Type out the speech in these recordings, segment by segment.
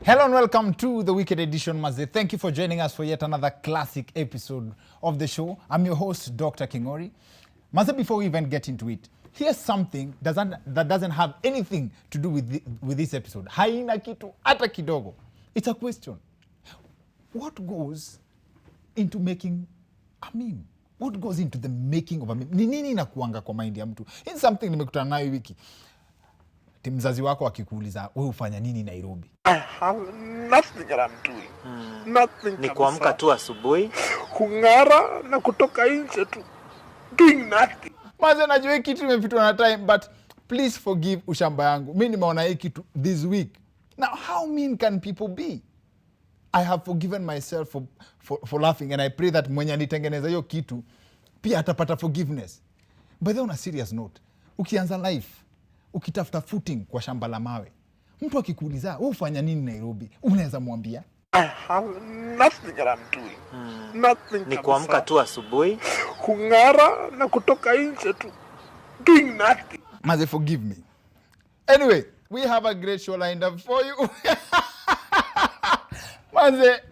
Hello and welcome to the Weekend Edition, Maze. Thank you for joining us for yet another classic episode of the show. I'm your host, Dr. Kingori. Maze, before we even get into it, here's something that doesn't have anything to do with this episode. Haina kitu hata kidogo. It's a question. What goes into making a meme? What goes into the making of a meme? Ni nini inakuanga kwa mind ya mtu? It's something nimekutana nayo wiki. Mzazi wako akikuuliza, wewe ufanya nini Nairobi? I have nothing that I'm doing. Nothing. Ni kuamka tu asubuhi, kung'ara na kutoka nje tu. Doing nothing. Maze najua hii kitu imepitwa na time, but please forgive ushamba yangu. Mimi nimeona hii kitu this week. Now, how mean can people be? I have forgiven myself for laughing, and I pray that mwenye anitengeneza hiyo kitu pia atapata forgiveness. But then on a serious note, ukianza life, ukitafuta footing kwa shamba la mawe, mtu akikuuliza, wewe ufanya nini Nairobi? Unaweza mwambia? I have nothing that I'm doing. Nothing. ni kuamka tu asubuhi, kung'ara na kutoka nje tu. Doing nothing. Maze, forgive me. Anyway, we have a great show lined up for you. Maze,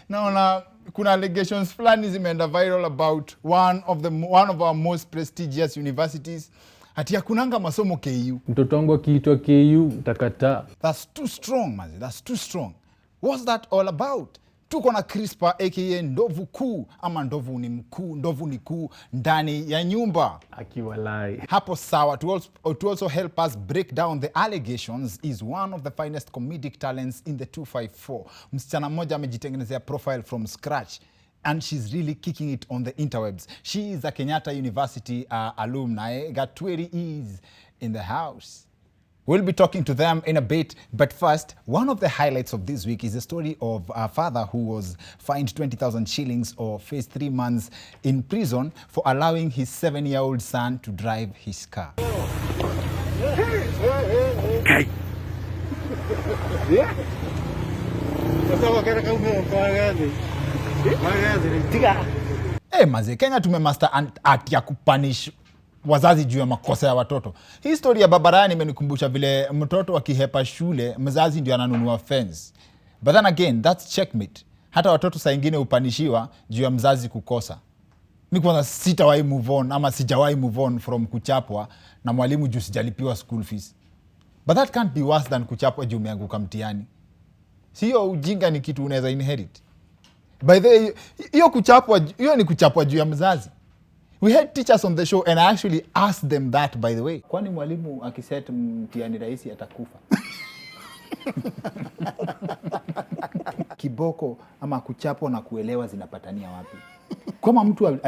naona kuna allegations fulani zimeenda viral about one of our most prestigious universities. Ati hakunanga masomo KU. Mtoto wangu akiitwa KU utakataa. That's too strong, Maze. That's too strong. What's that all about? Tuko na Krispah aka Ndovu Kuu, ama ndovu ni mkuu, ndovu ni kuu ndani ya nyumba. Akiwalai. Hapo sawa. To also help us break down the allegations is one of the finest comedic talents in the 254. Msichana mmoja amejitengenezea profile from scratch, and she's really kicking it on the interwebs. She is a Kenyatta University alumni. Gatwiri is in the house. We'll be talking to them in a bit, but first, one of the highlights of this week is the story of a father who was fined 20,000 shillings or faced 3 months in prison for allowing his 7-year-old son to drive his car. Hey, Maze, Kenya tumemaster art ya kupunish wazazi juu ya makosa ya watoto. Hii story ya babarani imenikumbusha vile mtoto akihepa shule, mzazi ndio ananunua fence. But then again, that's checkmate. Hata watoto saa ingine upanishiwa juu ya mzazi kukosa. Mimi kwanza sitawahi move on ama sijawahi move on from kuchapwa na mwalimu juu sijalipiwa school fees. But that can't be worse than kuchapwa juu umeanguka mtihani. Sio ujinga ni kitu unaweza inherit. By the way, hiyo ni kuchapwa juu ya mzazi. We had teachers on the show and I actually asked them that, by the way. Kwani mwalimu akiset mtihani rahisi atakufa? Kiboko ama kuchapwa na kuelewa zinapatania wapi? Kama mtu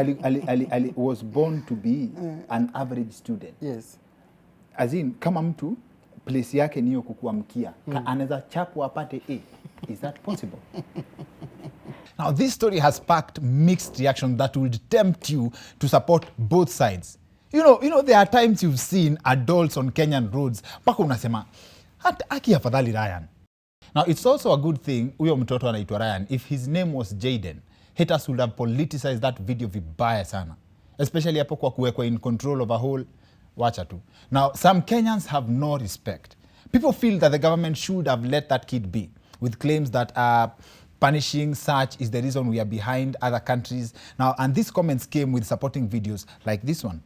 was born to be an average student. Yes. As in, kama mtu place yake niyo kukuamkia, anaweza chapwa apate A. Is that possible? Now, this story has sparked mixed reaction that would tempt you to support both sides. You know, there are times you've seen adults on Kenyan roads, paka unasema, aki afadhali Ryan. Now, it's also a good thing, huyo mtoto anaitwa Ryan. If his name was Jaden, haters would have politicized that video vibaya sana. Especially hapo kwa kuwekwa in control of a whole, wacha tu. Now, some Kenyans have no respect. People feel that the government should have let that kid be, with claims that punishing such is the reason we are behind other countries. Now, and these comments came with supporting videos like this one.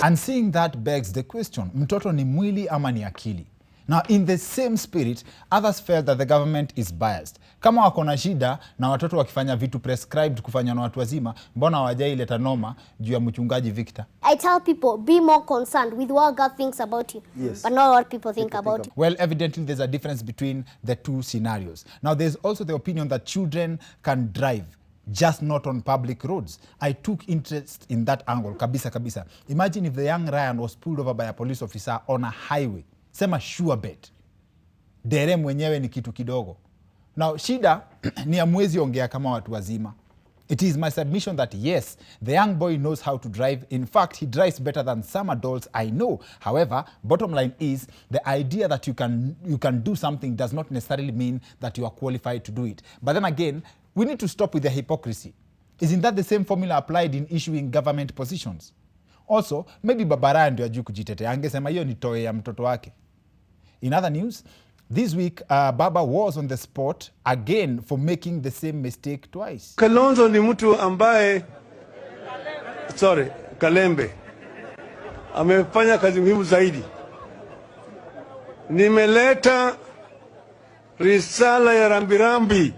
And seeing that begs the question, mtoto ni mwili ama ni akili? Now, in the same spirit, others felt that the government is biased. Kama wako na shida na watoto wakifanya vitu prescribed kufanya na watu wazima, mbona hawajaileta noma juu ya mchungaji Victor? I tell people, be more concerned with what God thinks about you, but not what people think about you. Well, evidently there's a difference between the two scenarios. Now, there's also the opinion that children can drive, just not on public roads. I took interest in that angle, kabisa. Imagine if the young Ryan was pulled over by a police officer on a highway. Sema sure bet. Dere mwenyewe ni kitu kidogo. Now, shida ni amwezi ongea kama watu wazima. It is my submission that yes, the young boy knows how to drive. In fact, he drives better than some adults I know. However, bottom line is the idea that you can do something does not necessarily mean that you are qualified to do it. But then again, we need to stop with the hypocrisy. Isn't that the same formula applied in issuing government positions? Also, maybe Babara ndio ajui kujitetea, angesema hiyo ni toe ya mtoto wake. In other news, this week, Baba was on the spot again for making the same mistake twice. Kalonzo ni mtu ambaye, Kalembe, amefanya kazi muhimu zaidi. Nimeleta risala ya rambirambi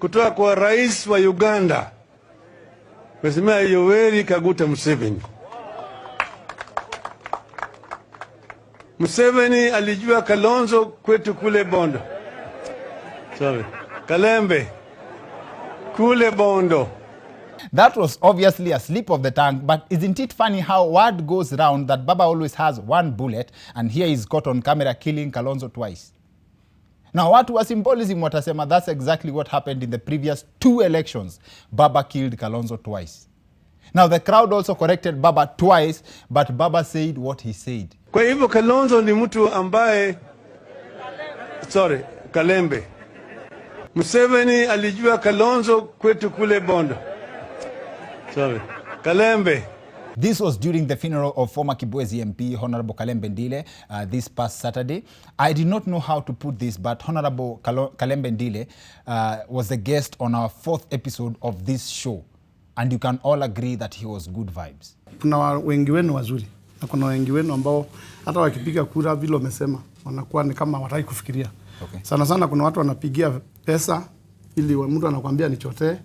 kutoka kwa rais wa Uganda, Mheshimiwa Yoweri Kaguta Museveni. Museveni alijua Kalonzo kwetu kule Bondo. Kalembe, kule Bondo. That was obviously a slip of the tongue, but isn't it funny how word goes round that Baba always has one bullet, and here he's caught on camera killing Kalonzo twice. Now, watu wa symbolism watasema that's exactly what happened in the previous 2 elections. Baba killed Kalonzo twice. Now, the crowd also corrected Baba twice, but Baba said what he said. Kwa hivyo Kalonzo ni mtu ambaye, Kalembe. Museveni alijua Kalonzo kwetu kule Bondo. Kalembe. This was during the funeral of former Kibwezi MP, Honorable Kalembe Ndile, this past Saturday. I did not know how to put this, but Honorable Kalembe Ndile was the guest on our 4th episode of this show. And you can all agree that he was good vibes. Kuna wengi wenu wazuri. Na kuna wengi wenu ambao hata wakipiga kura vile wamesema wanakuwa ni kama wataki kufikiria. Okay. Sana sana kuna watu wanapigia pesa ili mtu anakuambia nichotee.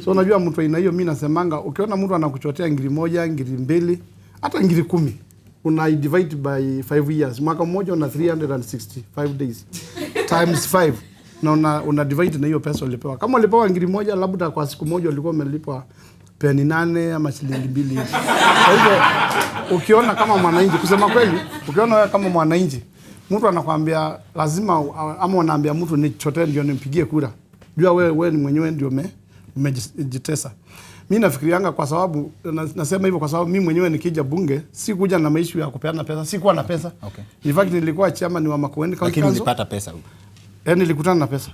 So unajua mtu aina hiyo mimi nasemanga ukiona mtu anakuchotea ngiri 1, ngiri 2, hata ngiri 10 una divide by 5 years. Mwaka mmoja una 365 days times 5 na una divide na hiyo pesa ulipewa. Kama ulipewa ngiri 1 labda kwa siku moja ulikuwa umelipwa peni 8 ama shilingi 2. Kwa hivyo ukiona kama mwananchi, kusema kweli, ukiona wewe kama mwananchi, mtu anakuambia lazima ama unaambia mtu nichotee ndio nimpigie kura. Jua wewe ni mwenyewe ndio umejitesa. Mimi nafikirianga kwa sababu nasema hivyo kwa sababu mimi mwenyewe nikija bunge si kuja na maisha ya kupeana pesa, si kuwa na pesa. Okay. In fact nilikuwa chairman wa Makueni County Council. Lakini ulipata pesa huko. Nilikutana na pesa.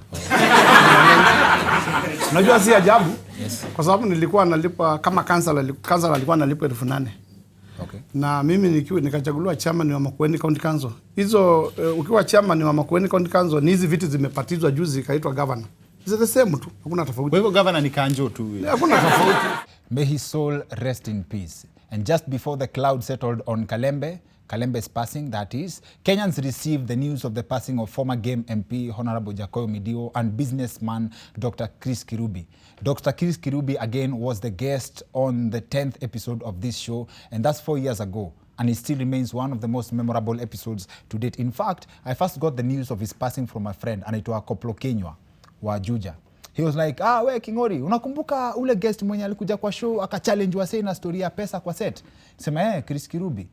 Unajua si ajabu. Yes. Kwa sababu nilikuwa nalipa kama council alikuwa analipa 8,000. Okay. Na mimi nikachaguliwa chairman wa Makueni County Council. Hizo ukiwa chairman wa Makueni County Council ni hizi vitu zimepatizwa juzi kaitwa governor. Is the same tu. Hakuna tofauti. Kwa hivyo governor ni kanjo tu. Hakuna tofauti. May his soul rest in peace. And just before the cloud settled on Kalembe's passing, that is, Kenyans received the news of the passing of former Game MP Honorable Jacoyo Midio and businessman Dr. Chris Kirubi. Dr. Chris Kirubi again was the guest on the 10th episode of this show, and that's 4 years ago. And it still remains one of the most memorable episodes to date. In fact, I first got the news of his passing from a friend, anaitwa Koplo Kenywa wa Juja. He was like, we Kingori, unakumbuka ule guest mwenye alikuja kwa show akachallenge wasee na story ya pesa kwa set? Sema Chris Kirubi.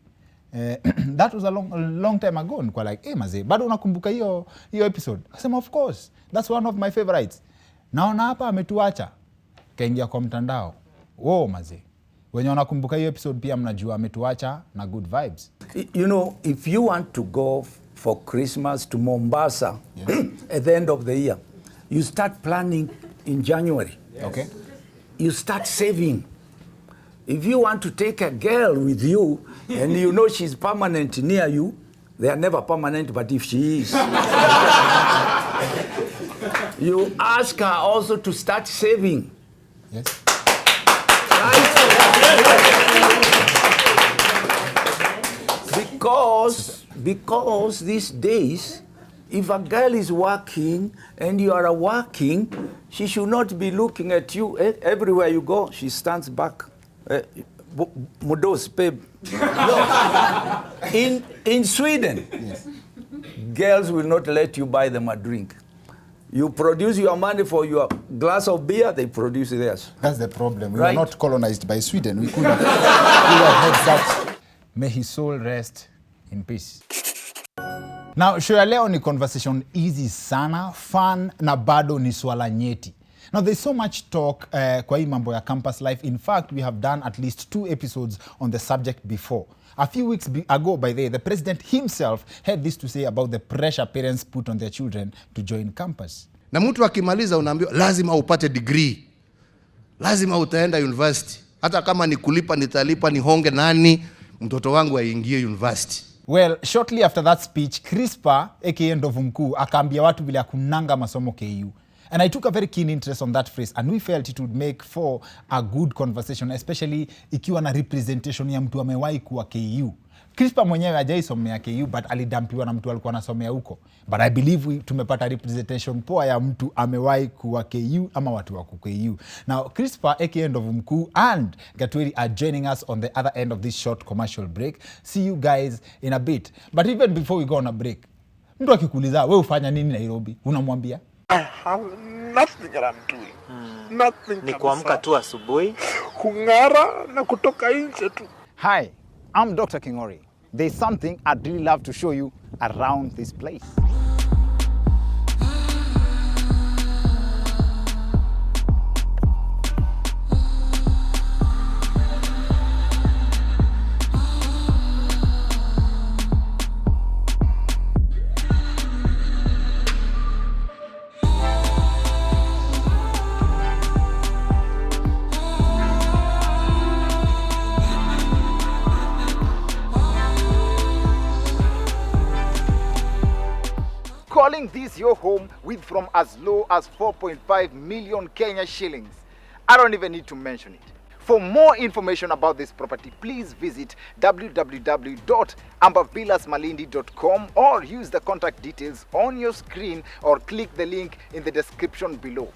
That was a long time ago. Nikuwa like, mazee, bado unakumbuka hiyo episode? Akasema, of course, that's one of my favorites. Naona hapa ametuacha. Kaingia kwa mtandao. Mazee. Wenye wanakumbuka hiyo episode pia mnajua ametuacha na good vibes. You know, if you want to go for Christmas to Mombasa, yes, at the end of the year, you start planning in January. Yes. Okay. You start saving. If you want to take a girl with you and you know she's permanent near you, they are never permanent, but if she is, you ask her also to start saving. Yes. Right? Because these days, if a girl is working and you are working, she should not be looking at you. Everywhere you go, she stands back. Mudos, babe. No. In Sweden, yes, girls will not let you buy them a drink. You produce your money for your glass of beer, they produce theirs. That's the problem. We Right? were not colonized by Sweden. We could have had that. May his soul rest in peace. Now, show ya leo ni conversation easy sana, fun, na bado ni swala nyeti. Now, there's so much talk kwa hii mambo ya campus life. In fact, we have done at least 2 episodes on the subject before. A few weeks ago, by the president himself had this to say about the pressure parents put on their children to join campus. Na mtu akimaliza unaambiwa lazima upate degree. lazima utaenda university. Hata kama ni kulipa nitalipa, nihonge nani, mtoto wangu aingie university. Well, shortly after that speech, Krispah aka Ndovu Kuu akaambia watu vile kunanga masomo KU. And I took a very keen interest on that phrase, and we felt it would make for a good conversation, especially ikiwa na representation ya mtu amewahi kuwa KU. Krispah mwenyewe hajaisomea KU, but alidampiwa na mtu alikuwa anasomea huko. But I believe tumepata representation poa ya mtu amewahi kuwa KU ama watu wa KU. Now, Krispah aka Ndovu Kuu and Gatwiri are joining us on the other end of this short commercial break. See you guys in a bit. But even before we go on a break, mtu akikuuliza wewe ufanya nini Nairobi, unamwambia? I have nothing that I'm doing. Nothing. Ni kuamka tu asubuhi, kung'ara na kutoka nje tu. Hi, I'm Dr. Kingori. There's something I'd really love to show you around this place. Calling this your home with from as low as 4.5 million Kenya shillings. I don't even need to mention it. For more information about this property, please visit www.ambavillasmalindi.com or use the contact details on your screen or click the link in the description below.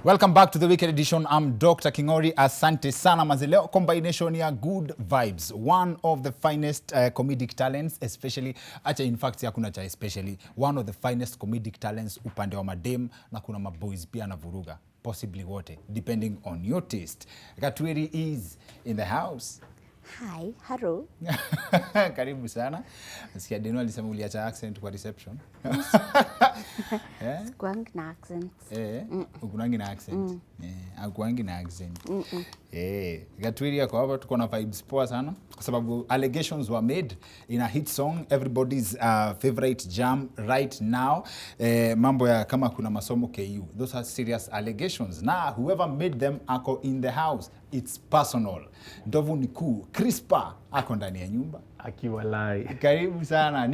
Welcome back to the Weekend Edition. I'm Dr. Kingori. Asante sana mazileo. Combination ya good vibes. One of the finest comedic talents, especially, in fact, hakuna cha especially, one of the finest comedic talents upande wa madem na kuna maboys pia na vuruga. Possibly wote, depending on your taste. Gatwiri is in the house. Hi, hello. Karibu sana. Nasikia Deno alisema uliacha accent kwa reception. Sikuangi na accent. Ukunangi na accent. Akuangi na accent. Gatwiri yako hapa tuko na vibes poa sana kwa sababu allegations were made in a hit song, everybody's favorite jam right now. Mambo ya kama kuna masomo KU. Those are serious allegations. Now, whoever made them ako in the house. It's personal. Ndovu Kuu, Krispah ako ndani ya nyumba. Akiwalai. Karibu sana.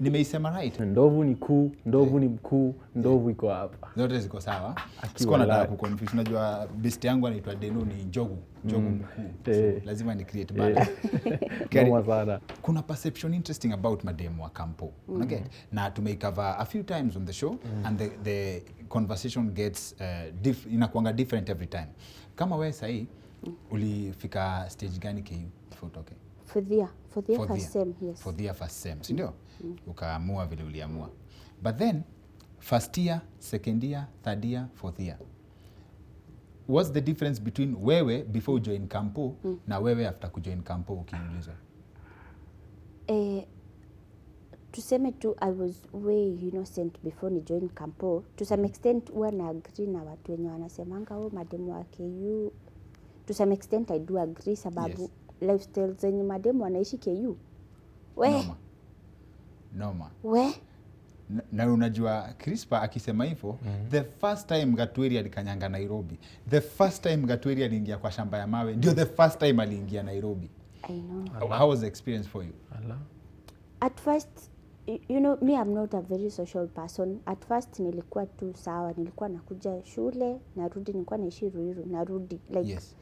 Nimeisema right? Ndovu Kuu, Ndovu ni mkuu, Ndovu iko hapa. Zote ziko sawa. Siko nataka kuconfuse. Unajua best yangu anaitwa Deno ni Njogu mkuu. So, lazima ni create balance. Kuna perception interesting about mademu wa kampo. Unaget? Na tumecover a few times on the show and the conversation gets inakuanga different every time. Kama wewe sahi ulifika stage gani KU before utoke? For the first sem, yes. For the first sem, si ndio? Ukaamua vile uliamua. But then first year, second year, third year, fourth year. What's the difference between wewe before join kampo na wewe after kujoin kampo ukiulizwa? Tuseme tu I was way innocent before ni join kampo. To some extent huwa na agree na watu wenye wanasemanga mademu wa KU. To some extent I do agree sababu lifestyle zenye mademu wanaishi KU. Noma. Na unajua Krispah akisema hivyo, the first time Gatwiri alikanyanga Nairobi, the first time Gatwiri aliingia kwa shamba ya mawe, ndio the first time aliingia Nairobi. I know. How was the experience for you? At first, me, I'm not a very social person. At first nilikuwa tu sawa, nilikuwa nakuja shule, narudi, nilikuwa naishi Ruiru, narudi. Like, yes.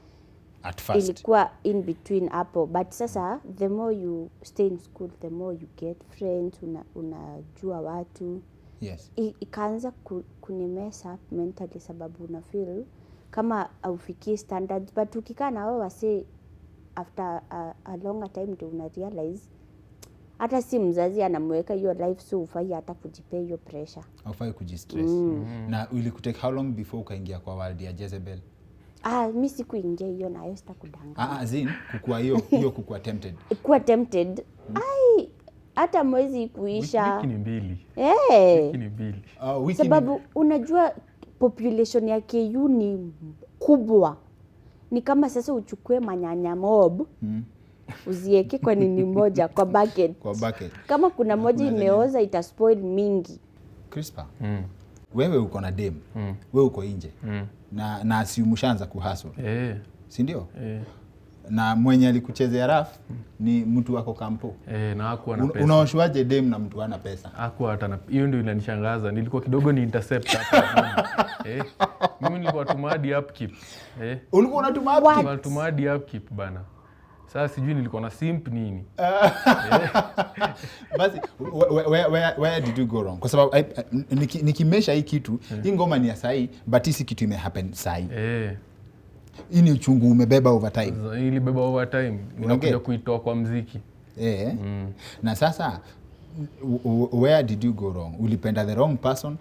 At first. Ilikuwa in between hapo. But sasa, the more you stay in school, the more you get friends, unajua watu. Yes. Ikaanza kunimess up mentally sababu una feel kama haufikii standards. But ukikaa na wao wase after a longer time ndio una realize hata si mzazi anamweka hiyo life, so ufai hata kujipea hiyo pressure. Ufai kujistress. Na ilikutake how long before ukaingia kwa world ya Jezebel? Mimi sikuingia hiyo na hiyo sitakudanganya. Kukua hiyo kukua tempted. Kuwa tempted. Hata mwezi kuisha. Wiki ni mbili. Wiki ni mbili. Sababu unajua population ya KU ni kubwa. Ni kama sasa uchukue manyanya mob. Uzieke kwa nini moja kwa bucket. Kwa bucket. Kama kuna moja imeoza itaspoil mingi. Krispah. Wewe uko na dem. Wewe uko nje. Na asiumushaanza kuhustle. Si ndio? Na mwenye alikuchezea rafu ni mtu wako kampo. Na hakuwa na pesa. Unaoshuaje dem na mtu hana pesa? Hakuwa hata na hiyo ndio inanishangaza. Nilikuwa kidogo ni intercept hapa. Mimi nilikuwa tumadi upkeep. Ulikuwa unatuma upkeep? Nilikuwa tumadi upkeep bana. Sasa sijui nilikuwa na simp nini. Basi where did you go wrong? Kwa sababu nikimesha hii kitu, hii ngoma ni ya sahi, but hii kitu imehappen sahi. Hii ni uchungu umebeba over time. Ilibeba over time. Unakuja kuitoa kwa muziki. Na sasa where did you go wrong? Ulipenda the wrong person?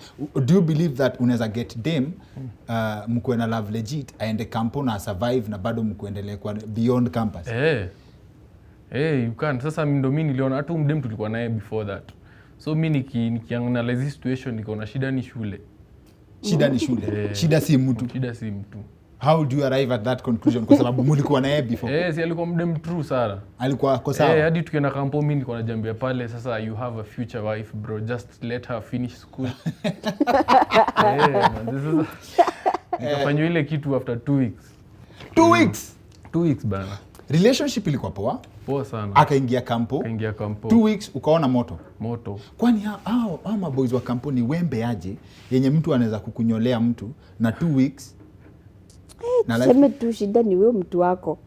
Do you believe that unaweza get them mkuwe na love legit aende kampo na survive na bado mkuendelee kwa beyond campus? You can. Sasa ndo mimi niliona hata mdem tulikuwa naye before that. So mimi nikianalyze situation niko na shida ni shule. Shida ni shule. Shida si mtu. Shida si mtu. How do you arrive at that conclusion? Kwa sababu mlikuwa naye before. Si alikuwa mdem true sana. Alikuwa kwa sawa. Hadi tukienda kampo mimi nilikuwa najambia pale sasa you have a future wife bro, just let her finish school. Nikafanya ile kitu after 2 weeks. 2 weeks? 2 weeks bana. Relationship ilikuwa poa? Poa sana. Akaingia kampo? Akaingia kampo. 2 weeks ukaona moto? Moto. Kwani hao maboys wa kampuni wembe aje yenye mtu anaweza kukunyolea mtu na 2 weeks? Tuseme tu shida ni wewe mtu wako.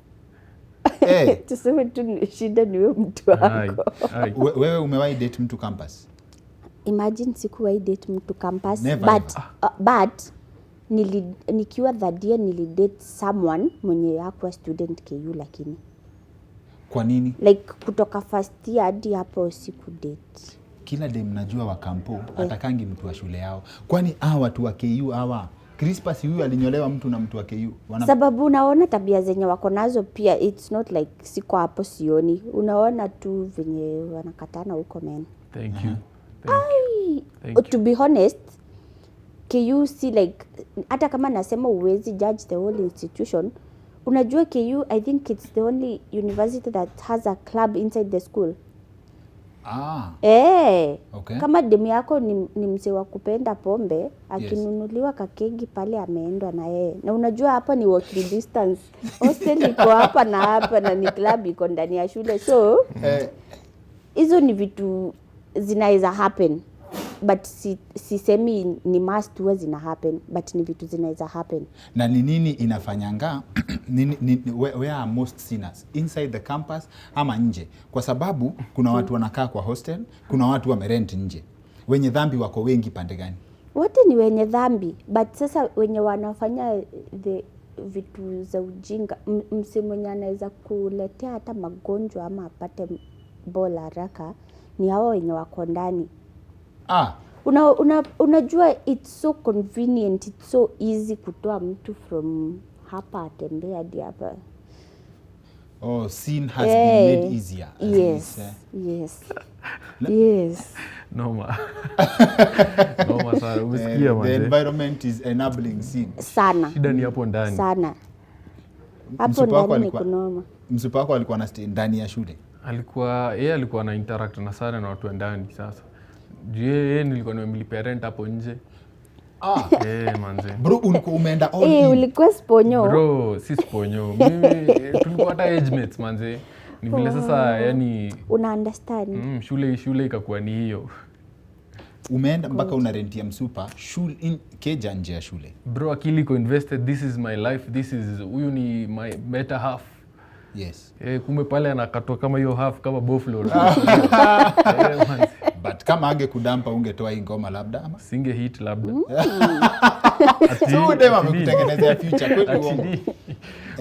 Tuseme tu shida ni wewe mtu wako. Wewe umewahi date mtu campus? Imagine sikuwahi date mtu campus. Never, but nikiwa that year nilidate someone mwenye hakuwa student KU lakini. Kwa nini? Like kutoka first year hadi hapo siku date. Kila dem najua wa kampo atakangi mtu wa shule yao. Kwani watu wa KU hawa Krispah si huyu alinyolewa mtu na mtu wa KU? Sababu unaona tabia zenye wako nazo pia, it's not like siko hapo sioni. Unaona tu venye wanakatana huko men. Thank you. To be honest, KU si like, hata kama nasema uwezi judge the whole institution, unajua KU, I think it's the only university that has a club inside the school. Okay. Kama demu yako ni mzee wa kupenda pombe, akinunuliwa kakegi pale ameendwa na yeye. Na unajua hapa ni walking distance. Hostel iko hapa na ni club iko ndani ya shule. So, hizo ni vitu zinaweza happen. But sisemi ni must huwa zina happen, but ni vitu zinaweza happen. Na ni nini inafanyanga where are most sinners, inside the campus ama nje? Kwa sababu kuna watu wanakaa kwa hostel, kuna watu wamerent nje. Wenye dhambi wako wengi pande gani? Wote ni wenye dhambi, but sasa wenye wanafanya vitu za ujinga, msimu mwenye anaweza kuletea hata magonjwa ama apate bola haraka ni hao wenye wako ndani. Unajua it's so convenient, it's so easy kutoa mtu from hapa atembea hadi hapa. Sin has been made easier. Yes. Noma sana. Umesikia the environment is enabling sin. Sana. Shida ni hapo ndani. Sana. Hapo ndani ni kunoma. Msupa wako alikuwa na stay ndani ya shule? Alikuwa na interact na sana na watu ndani sasa. Nilikuwa nimemlipia rent hapo nje. Manze. Bro, ulikuwa umeenda all in. Ulikuwa sponyo. Bro, si sponyo. Mimi tulikuwa hata age mates manze. Ni vile sasa yani una understand. Shule ikakuwa ni hiyo. Umeenda mpaka una rentia msupa shule in keja nje ya shule. Bro, akili iko invested, this is my life, huyu ni my better half. Yes. Kumbe pale anakatwa kama hiyo half kama buffalo. But kama ange kudampa ungetoa hii ngoma labda ama singe hit labda. So dema amekutengenezea future kweli uongo.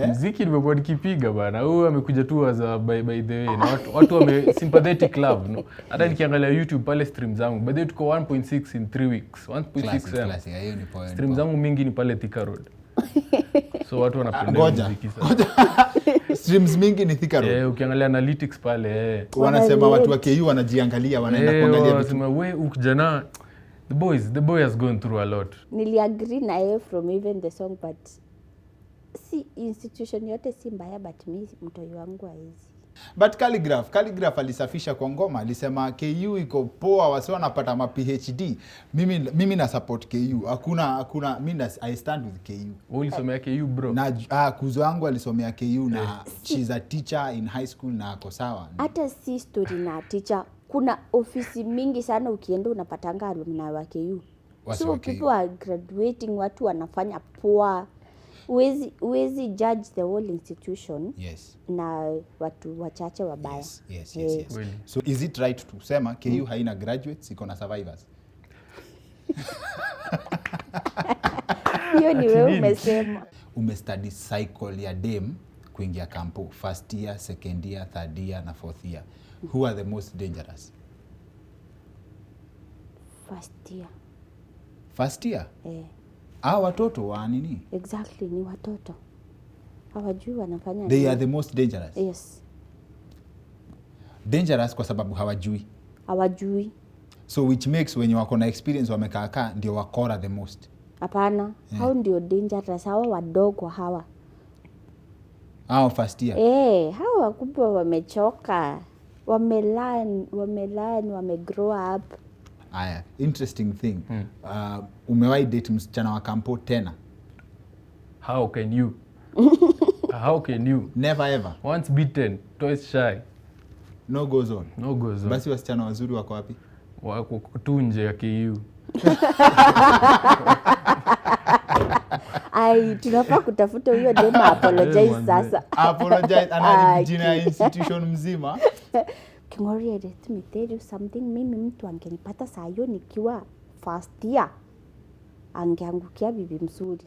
Muziki nimekuwa nikipiga bana. Huyu amekuja tu as a by the way. Na watu wame sympathetic love, no. Hata nikiangalia YouTube pale stream zangu, by the way tuko 1.6 in 3 weeks. 1.6 classic. Hiyo ni point. Stream zangu mingi ni pale Thika Road. So watu wanapenda muziki sana. Streams mingi ni Thika Road. Ukiangalia analytics pale wanasema watu wa KU wanajiangalia, wanaenda kuangalia vitu. Wanasema wewe ukijana the boy has gone through a lot. Niliagree na yeye from even the song, but si institution yote si mbaya, but mimi mtoi wangu haizi. But calligraph alisafisha kwa ngoma, alisema KU iko poa, wasi wanapata ma PhD. Mimi na support KU. Hakuna mimi I stand with KU. Ulisomea KU bro? Na kuzo wangu alisomea KU na she's a teacher in high school na ako sawa. Hata si story na teacher. Kuna ofisi mingi sana ukienda unapatanga alumni wa KU. So people are graduating, watu wanafanya poa. Uwezi judge the whole institution. Yes. Na watu wachache wabaya. Yes. So is it right to sema KU haina graduates, iko na survivors? Hiyo ni wewe umesema. Umestudy cycle ya dem kuingia kampo, first year, second year, third year na fourth year. Who are the most dangerous? First year? Watoto wa nini? Exactly, ni watoto. Hawajui wanafanya. They are the most dangerous? Yes. Dangerous kwa sababu hawajui? Hawajui. So which makes when you wako na experience wamekaa ndio wakora the most? Hapana, hao ndio dangerous, hao wadogo hawa. First year? Hao wakubwa wamechoka. Wamelearn, wamegrow up. Aya, interesting thing. Umewahi date msichana wa kampo tena? How can you? How can you? Never ever. Once bitten, twice shy. No goes on. Basi wasichana wazuri wako wapi? Wako tu nje ya KU. Tunafaa kutafuta huyo dema apologize sasa. Apologize anajina institution mzima. Kingori, let me tell you something. Mimi mtu angenipata saa hiyo nikiwa first year, angeangukia bibi mzuri.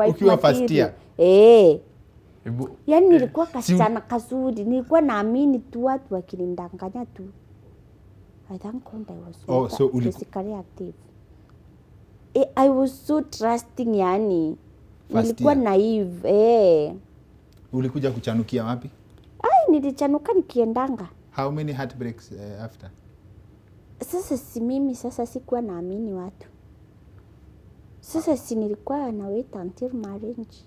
Ukiwa first year? Yaani nilikuwa kasichana kazuri, nilikuwa naamini tu watu wakinidanganya tu. I thank God I was physically active. I was so trusting, yani. Nilikuwa naive. Ulikuja kuchanukia wapi? Nilichanuka nikiendanga. How many heartbreaks after? Sasa si mimi, sasa sikuwa naamini watu. Sasa si nilikuwa na wait until marriage.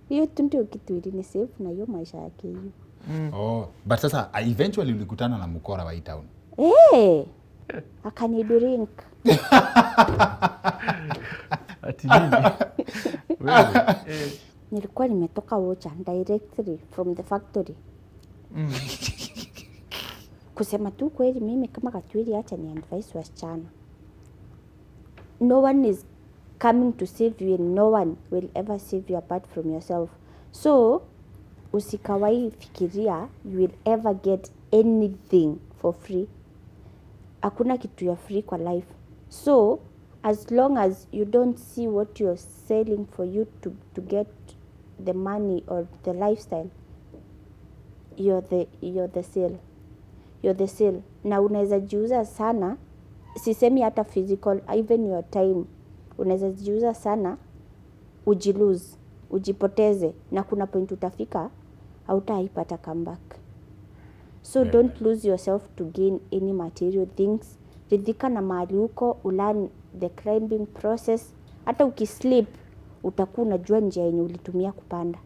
Hiyo tu ndio kitu ilinisave na hiyo maisha yake hiyo. But sasa eventually ulikutana na mkora wa town. Akanidrink. Ati nini? Nilikuwa nimetoka Ocha directly from the factory. Kusema tu kweli, mimi kama Gatwiri, acha ni advice wasichana. No one is coming to save you and no one will ever save you apart from yourself. So, usikawai fikiria you will ever get anything for free. Hakuna kitu ya free kwa life. So, as long as you don't see what you're selling for you to get the money or the lifestyle, you're the sale. You're the sale. Na unaweza jiuza sana, sisemi hata physical, even your time. Unaweza jiuza sana, ujilose, ujipoteze, na kuna point utafika, hautaipata comeback. So don't lose yourself to gain any material things. Ridhika na mahali uko, ulearn the climbing process. Hata ukisleep, utakuwa unajua njia yenye ulitumia kupanda.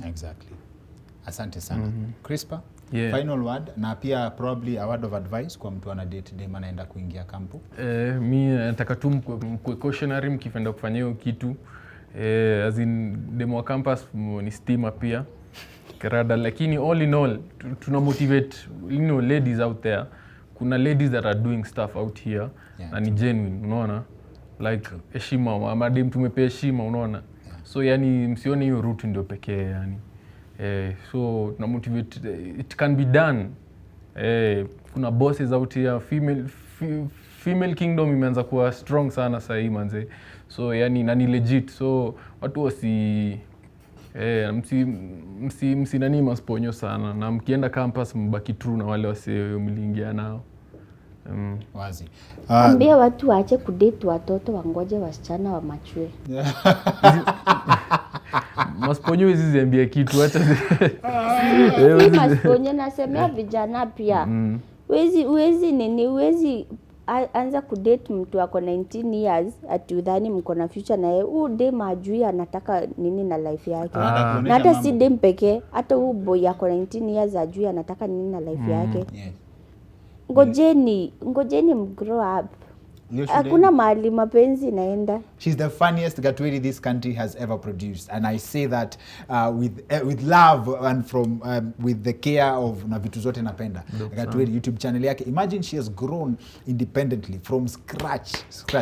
Exactly. Asante sana. Krispah, final word na pia probably a word of advice kwa mtu ana date dem anaenda kuingia kampo. Mi nataka tu mkwe cautionary mkifenda kufanya hiyo kitu. As in demo wa campus ni stima pia. Kerada, lakini all in all tuna motivate ladies out there. Kuna ladies that are doing stuff out here na ni genuine, unaona? Like heshima, ama dem tumepea heshima, unaona? So yani msione hiyo route ndio pekee yani. So tuna motivate, it can be done. Kuna bosses out here, female kingdom imeanza kuwa strong sana sasa hii manze. So yani nani legit. So watu wasi msi nani masponyo sana, na mkienda campus mbaki true na wale wasio mliingia nao. Wazi. Ambia watu waache kudate watoto, wangoje wasichana wa machue. Masponyo hizi ziambia kitu acha. Masponyo nasemea vijana pia. Wezi anza kudate mtu ako 19 years ati udhani mko na future na yeye. Dem ajui anataka nini na life yake. Na hata si dem pekee, hata boy ako 19 years ajui anataka nini na life yake. Yes. Ngojeni mgrow up. Hakuna mahali mapenzi naenda. She's the funniest Gatwiri this country has ever produced, and I say that with love and from with the care of na vitu zote napenda. Gatwiri YouTube channel yake, imagine she has grown independently from scratch.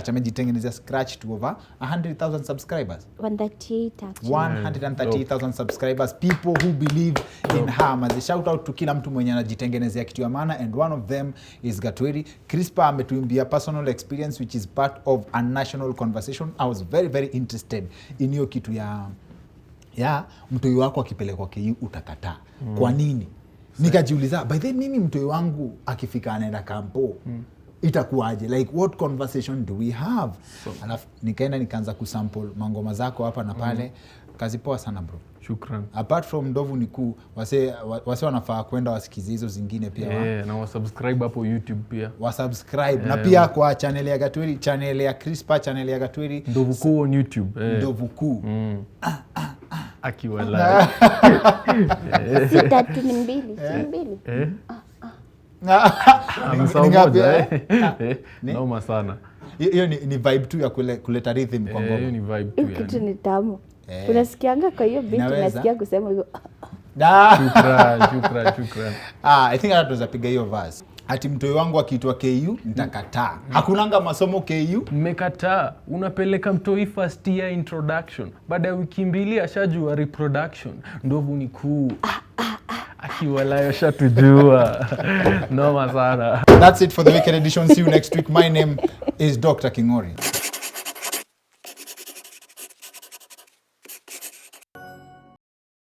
Amejitengenezea scratch to over 100,000 subscribers. 138 actually. 138,000 subscribers. People who believe in her. Mazi shout out to kila mtu mwenye anajitengenezea kitu ya maana, and one of them is Gatwiri. Krispah ametuimbia personal experience which is part of a national conversation. I was very very interested in hiyo kitu ya mtoi wako akipelekwa KU utakataa. Kwa nini? Nikajiuliza, by the way, mimi mtoi wangu akifika anaenda kampo itakuwaje? Like what conversation do we have? Alafu nikaenda nikaanza kusample mangoma zako hapa na pale. Kazi poa sana bro. Shukran. Apart from Ndovu Kuu, wase wanafaa kwenda wasikize hizo zingine pia. Na wasubscribe hapo YouTube pia. Wasubscribe. Na pia kwa channel ya Gatwiri, channel ya Krispah, channel ya Gatwiri. Ndovu Kuu on YouTube. Ndovu Kuu. Akiwa live. Si tatu ni mbili. Noma sana. Hiyo ni vibe tu ya kuleta rhythm kwa ngoma. Hiyo ni vibe tu yani. Kitu ni tamu. Unasikianga kwa hiyo beat unasikia kusema hivyo. Shukran. I think hata tuzapiga hiyo verse. Ati mtoi wangu akiitwa KU nitakataa. Hakunanga masomo KU. Mmekataa. Unapeleka mtoi first year introduction. Baada ya wiki mbili ashajua reproduction. Ndovu Kuu. Akiwa layo shatujua. Noma sana. That's it for the weekend edition. See you next week. My name is Dr. Kingori.